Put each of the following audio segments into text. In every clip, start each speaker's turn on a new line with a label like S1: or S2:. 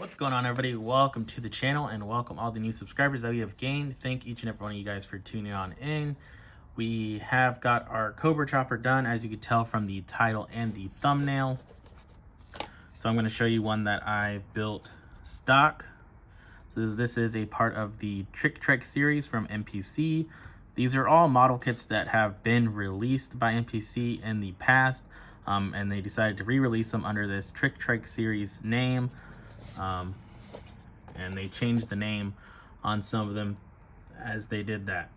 S1: What's going on, everybody? Welcome to the channel and welcome all the new subscribers that we have gained. Thank each and every one of you guys for tuning on in. We have got our Cobra Chopper done, as you can tell from the title and the thumbnail. So I'm going to show you one that I built stock. So this is a part of the Trike series from MPC. These are all model kits that have been released by MPC in the past, and they decided to re-release them under this Trike series name. And they changed the name on some of them as they did that.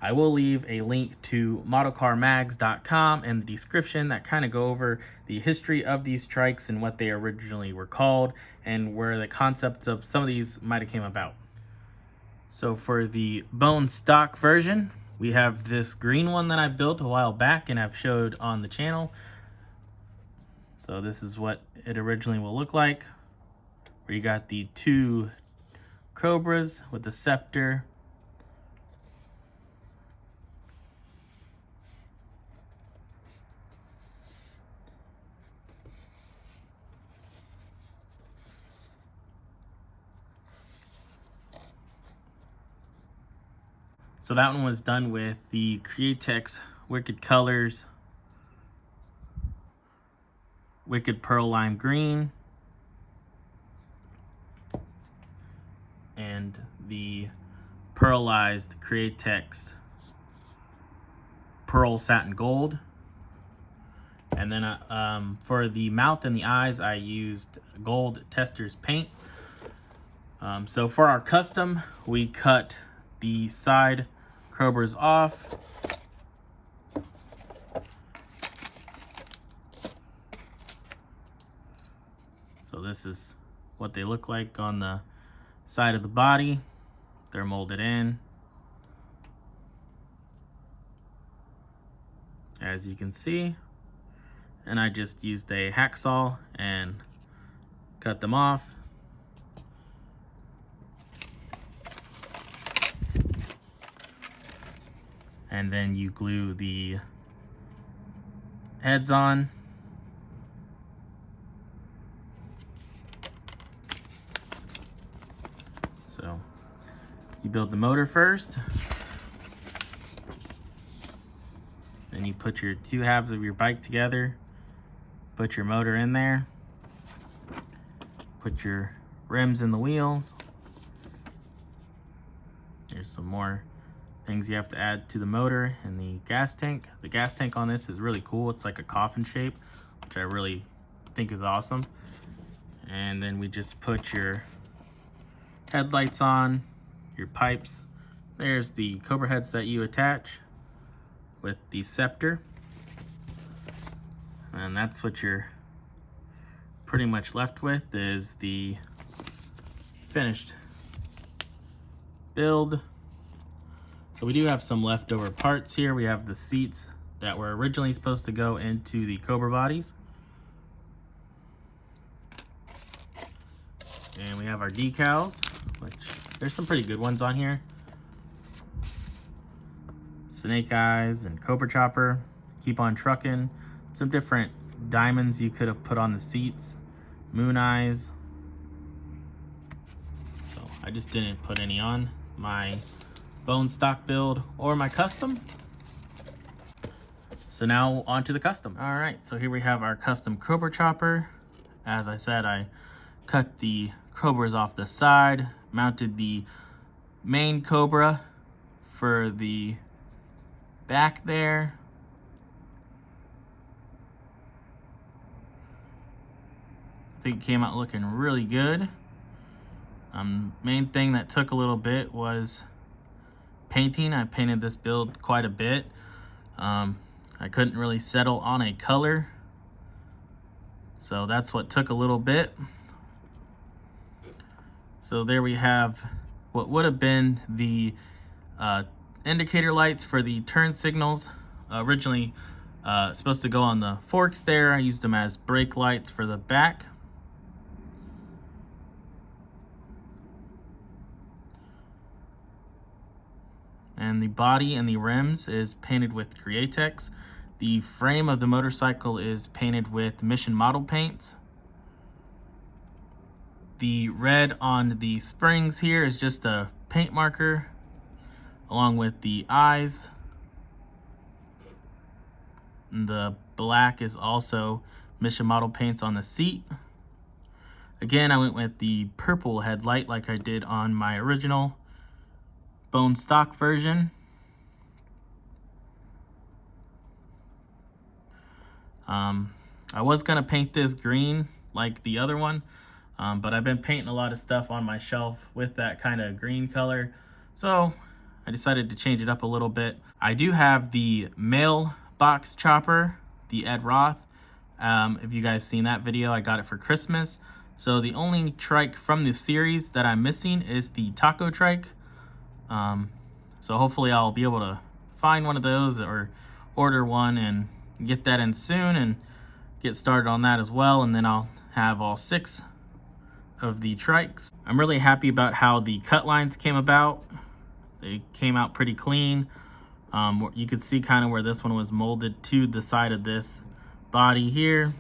S1: I will leave a link to modelcarmags.com in the description that kind of go over the history of these trikes and what they originally were called and where the concepts of some of these might have came about. So for the bone stock version, we have this green one that I built a while back and I've showed on the channel. So this is what it originally will look like, where you got the two cobras with the scepter. So that one was done with the Createx Wicked Colors, Wicked Pearl Lime Green, and the pearlized Createx Pearl Satin Gold. And then for the mouth and the eyes, I used gold Tester's paint. So for our custom, we cut the side cobras off. So this is what they look like on the side of the body. They're molded in, as you can see, and I just used a hacksaw and cut them off. And then you glue the heads on. So you build the motor first, then you put your two halves of your bike together, put your motor in there, put your rims in the wheels. There's some more things you have to add to the motor and the gas tank. The gas tank on this is really cool. It's like a coffin shape, which I really think is awesome. And then we just put your headlights on, your pipes. There's the Cobra heads that you attach with the scepter. And that's what you're pretty much left with, is the finished build. So we do have some leftover parts here. We have the seats that were originally supposed to go into the Cobra bodies. And we have our decals, which there's some pretty good ones on here. Snake Eyes and Cobra Chopper, Keep on Truckin', some different diamonds you could have put on the seats, Moon Eyes. So I just didn't put any on my bone stock build or my custom. So now on to the custom. All right, so here we have our custom Cobra Chopper. As I said, I cut the cobras off the side, mounted the main Cobra for the back there. I think it came out looking really good. Main thing that took a little bit was painting. I painted this build quite a bit. I couldn't really settle on a color, so that's what took a little bit. So there we have what would have been the indicator lights for the turn signals. Originally supposed to go on the forks there. I used them as brake lights for the back. And the body and the rims is painted with Createx. The frame of the motorcycle is painted with Mission Model paints. The red on the springs here is just a paint marker, along with the eyes. And the black is also mission model paints on the seat. Again, I went with the purple headlight like I did on my original bone stock version. I was gonna paint this green like the other one, but I've been painting a lot of stuff on my shelf with that kind of green color, so I decided to change it up a little bit. I do have the mailbox chopper, the Ed Roth. If you guys seen that video, I got it for Christmas. So the only trike from this series that I'm missing is the taco trike. So hopefully I'll be able to find one of those or order one and get that in soon and get started on that as well. And then I'll have all 6 of the trikes. I'm really happy about how the cut lines came about. They came out pretty clean. You could see kind of where this one was molded to the side of this body here.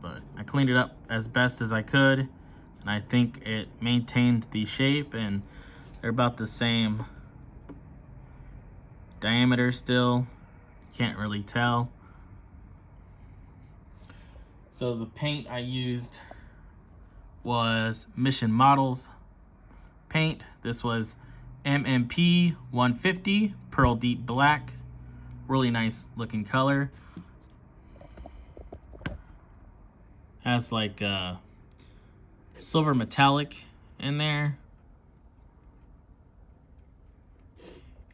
S1: But I cleaned it up as best as I could, and I think it maintained the shape, and they're about the same diameter still. Can't really tell. So the paint I used was Mission Models paint. This was MMP 150 Pearl Deep Black. Really nice looking color. Has like a silver metallic in there.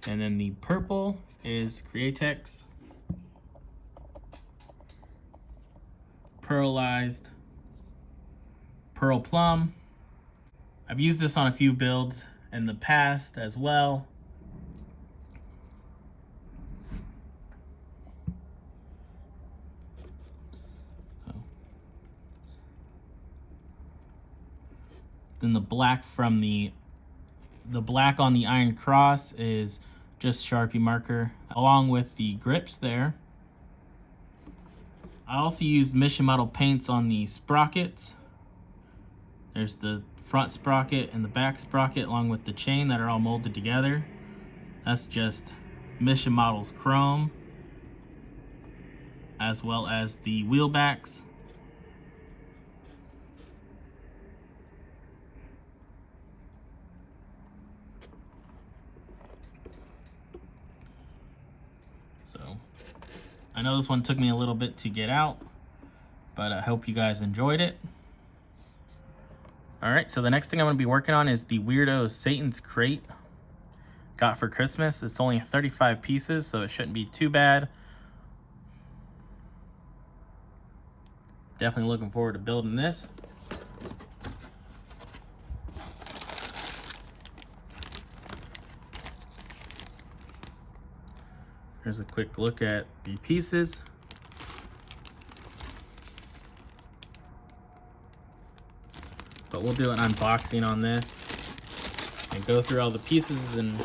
S1: And then the purple is Createx Pearlized Pearl Plum. I've used this on a few builds in the past as well. Then the black from the black on the Iron Cross is just Sharpie marker, along with the grips there. I also used Mission Model paints on the sprockets. There's the front sprocket and the back sprocket, along with the chain that are all molded together. That's just Mission Models chrome, as well as the wheel backs. So I know this one took me a little bit to get out, but I hope you guys enjoyed it. All right, so the next thing I'm gonna be working on is the Weirdo Satan's Crate. Got for Christmas. It's only 35 pieces, so it shouldn't be too bad. Definitely looking forward to building this. Here's a quick look at the pieces. But we'll do an unboxing on this and go through all the pieces and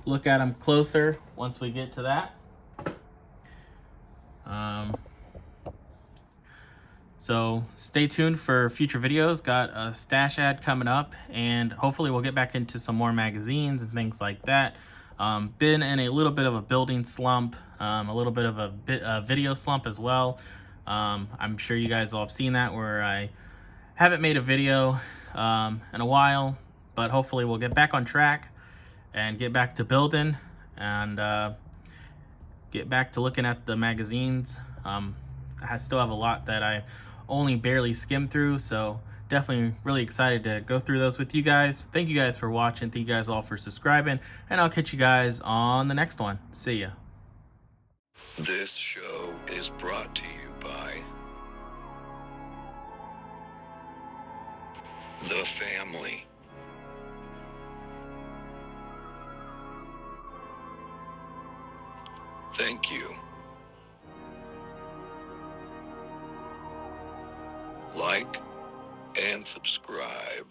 S1: look at them closer once we get to that. So stay tuned for future videos. Got a stash ad coming up, and hopefully we'll get back into some more magazines and things like that. Been in a little bit of a building slump, a little bit of a video slump as well. I'm sure you guys all have seen that, where I haven't made a video in a while, but hopefully we'll get back on track and get back to building and get back to looking at the magazines. I still have a lot that I only barely skimmed through, so definitely really excited to go through those with you guys. Thank you guys for watching. Thank you guys all for subscribing, and I'll catch you guys on the next one. See ya.
S2: This show is brought to you by The Family. Thank you. Like and subscribe.